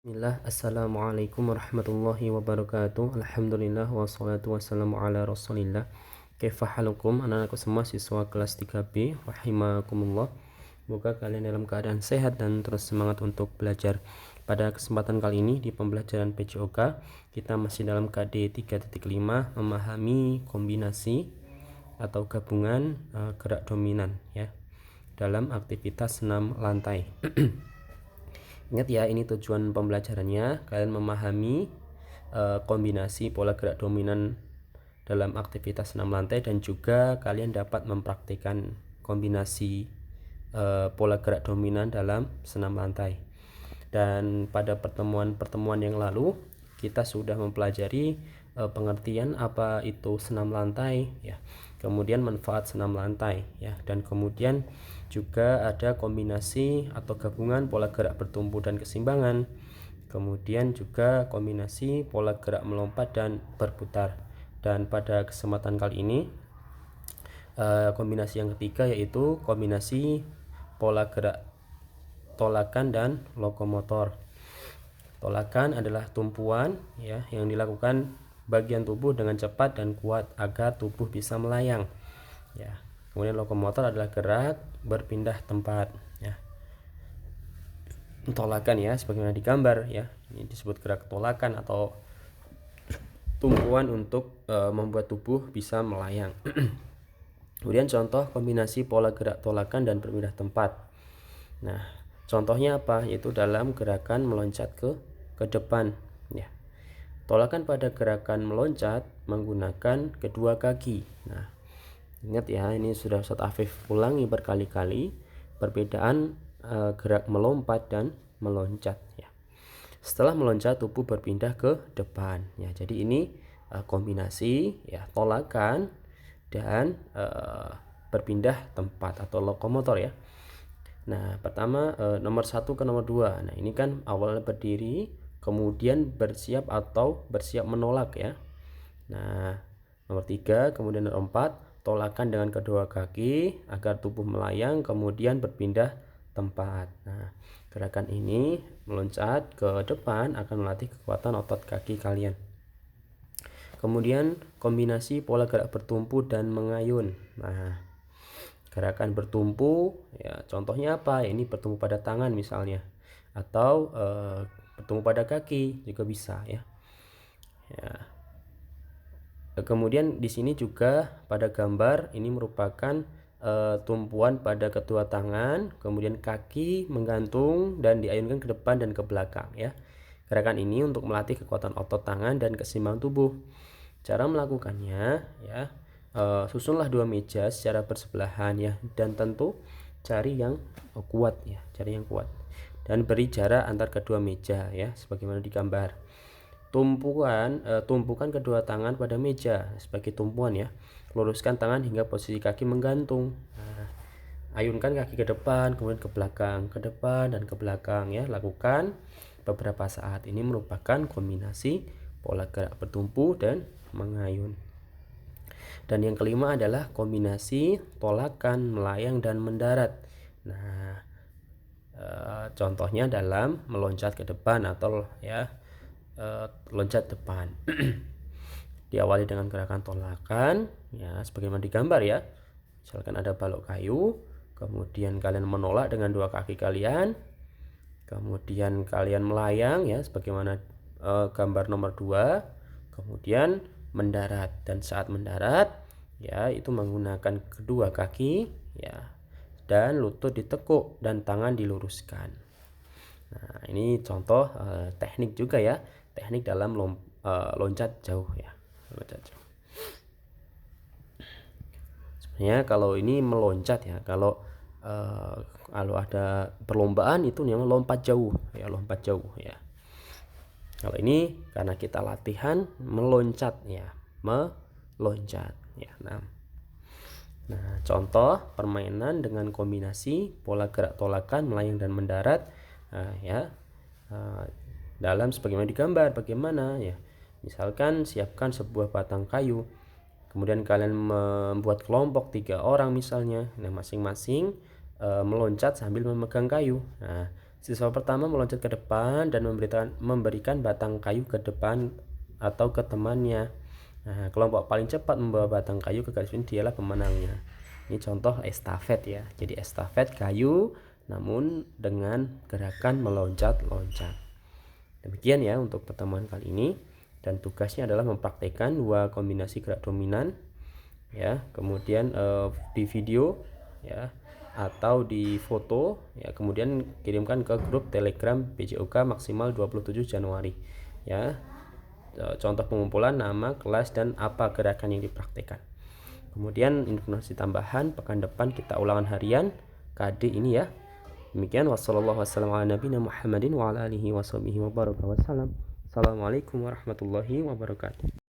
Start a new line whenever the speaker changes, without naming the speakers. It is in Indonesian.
Bismillah, Assalamualaikum warahmatullahi wabarakatuh. Alhamdulillah wassalatu wassalamu ala rasulillah. Kaifa halukum anak-anakku semua siswa kelas 3B rahimakumullah. Semoga kalian dalam keadaan sehat dan terus semangat untuk belajar. Pada kesempatan kali ini di pembelajaran PJOK kita masih dalam KD 3.5 memahami kombinasi atau gabungan gerak dominan ya dalam aktivitas senam lantai. Ingat ya, ini tujuan pembelajarannya, kalian memahami kombinasi pola gerak dominan dalam aktivitas senam lantai dan juga kalian dapat mempraktikkan kombinasi pola gerak dominan dalam senam lantai. Dan pada pertemuan-pertemuan yang lalu kita sudah mempelajari pengertian apa itu senam lantai ya, kemudian manfaat senam lantai ya, dan kemudian juga ada kombinasi atau gabungan pola gerak bertumpu dan keseimbangan, kemudian juga kombinasi pola gerak melompat dan berputar. Dan pada kesempatan kali ini kombinasi yang ketiga yaitu kombinasi pola gerak tolakan dan lokomotor. Tolakan adalah tumpuan ya yang dilakukan bagian tubuh dengan cepat dan kuat agar tubuh bisa melayang ya. Kemudian lokomotor adalah gerak berpindah tempat ya. Tolakan ya sebagaimana digambar ya, ini disebut gerak tolakan atau tumpuan untuk membuat tubuh bisa melayang. Kemudian contoh kombinasi pola gerak tolakan dan berpindah tempat. Nah, contohnya apa? Yaitu dalam gerakan meloncat ke depan ya. Tolakan pada gerakan meloncat menggunakan kedua kaki. Nah, ingat ya, ini sudah Ustaz Afif ulangi berkali-kali perbedaan gerak melompat dan meloncat ya. Setelah meloncat tubuh berpindah ke depan ya. Jadi ini kombinasi ya tolakan dan berpindah tempat atau lokomotor ya. Nah, pertama nomor 1 ke nomor 2. Nah, ini kan awalnya berdiri, kemudian bersiap atau bersiap menolak ya. Nah, nomor 3, kemudian nomor 4, tolakan dengan kedua kaki agar tubuh melayang, kemudian berpindah tempat. Nah, gerakan ini meloncat ke depan akan melatih kekuatan otot kaki kalian. Kemudian kombinasi pola gerak bertumpu dan mengayun. Nah, gerakan bertumpu ya contohnya apa? Ini bertumpu pada tangan misalnya, atau bertumpu pada kaki juga bisa ya. Ya. Kemudian di sini juga pada gambar ini merupakan tumpuan pada kedua tangan, kemudian kaki menggantung dan diayunkan ke depan dan ke belakang ya. Gerakan ini untuk melatih kekuatan otot tangan dan keseimbangan tubuh. Cara melakukannya ya, susunlah dua meja secara bersebelahan ya, dan tentu cari yang kuat ya, cari yang kuat dan beri jarak antar kedua meja ya sebagaimana digambar. Tumpukan kedua tangan pada meja sebagai tumpuan ya. Luruskan tangan hingga posisi kaki menggantung. Nah, ayunkan kaki ke depan, kemudian ke belakang, ke depan dan ke belakang ya. Lakukan beberapa saat. Ini merupakan kombinasi pola gerak bertumpu dan mengayun. Dan yang kelima adalah kombinasi tolakan, melayang dan mendarat. Nah, contohnya dalam meloncat ke depan atau ya loncat depan. Diawali dengan gerakan tolakan ya sebagaimana digambar ya. Misalkan ada balok kayu, kemudian kalian menolak dengan dua kaki kalian, kemudian kalian melayang ya sebagaimana gambar nomor 2, kemudian mendarat, dan saat mendarat ya itu menggunakan kedua kaki ya, dan lutut ditekuk dan tangan diluruskan. Nah, ini contoh teknik juga ya, teknik dalam loncat jauh ya, loncat jauh. Sebenarnya kalau ini meloncat ya, kalau ada perlombaan itu namanya lompat jauh ya, lompat jauh ya. Kalau ini karena kita latihan meloncat ya, meloncat ya. Nah, contoh permainan dengan kombinasi pola gerak tolakan, melayang dan mendarat ya. Dalam sebagaimana digambar, bagaimana ya, misalkan siapkan sebuah batang kayu, kemudian kalian membuat kelompok 3 orang misalnya. Nah, masing-masing meloncat sambil memegang kayu. Nah, Siswa pertama meloncat ke depan dan memberikan batang kayu ke depan atau ke temannya. Nah, kelompok paling cepat membawa batang kayu ke garis finish dialah pemenangnya. Ini contoh estafet ya. Jadi estafet kayu namun dengan gerakan meloncat-loncat. Demikian ya untuk pertemuan kali ini, dan tugasnya adalah mempraktekkan dua kombinasi gerak dominan ya, kemudian di video ya atau di foto ya, kemudian kirimkan ke grup Telegram PJOK maksimal 27 Januari ya. Contoh pengumpulan nama, kelas, dan apa gerakan yang dipraktekkan. Kemudian informasi tambahan, pekan depan kita ulangan harian KD ini ya. Demikian, wassalamualaikum warahmatullahi wabarakatuh.